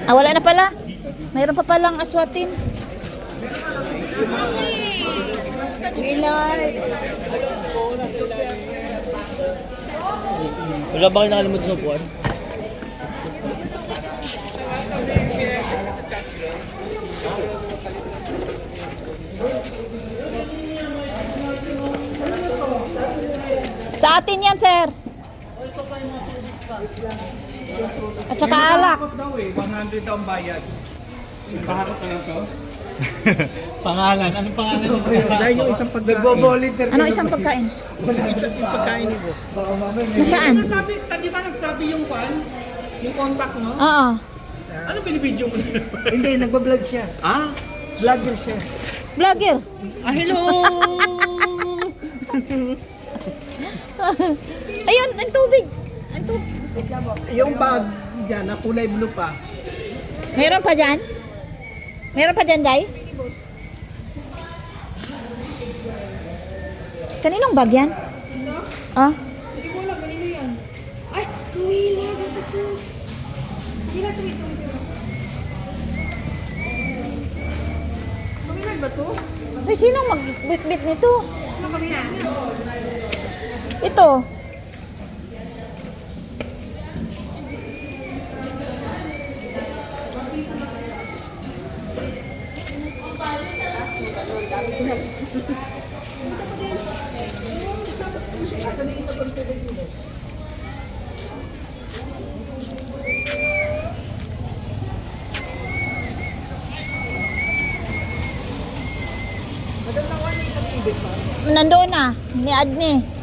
Ah, wala na pala. Mayroon pa palang aswatin. Wala ba kayo nakalimutan sa upuan? Sa atin yan, sir. At saka alak. daw eh, 100 daw ang bayad. Pahakot na lang to? Pangalan. Anong pangalan nito? Dahil yung isang pagkain. Nagbo-volunteer. Ano isang pagkain? Isang pagkain nito. Nasaan? Nagsabi, di ba nagsabi yung kwan? Yung contact mo? Oo. Ano binibidyo mo? Hindi, nagbablog siya. Ah? Vlogger siya. Vlogger. Ah, hello! Ayun, ang tubig. Ang tubig. Wait lang po. Yung bag dyan, na kulay blue pa. Meron pa dyan? Meron pa dyan, Day? Kaninong bag yan? Ah? Hindi mo lang, kanino yan? Ay, tuwila, gata to. Sila, tuwila. Kamilan ba to? Ay, sino magbitbit nito? Ano kamilan? Ito. Madam, nakuha niya isang tubig pa. Nandoon na, ni Adni.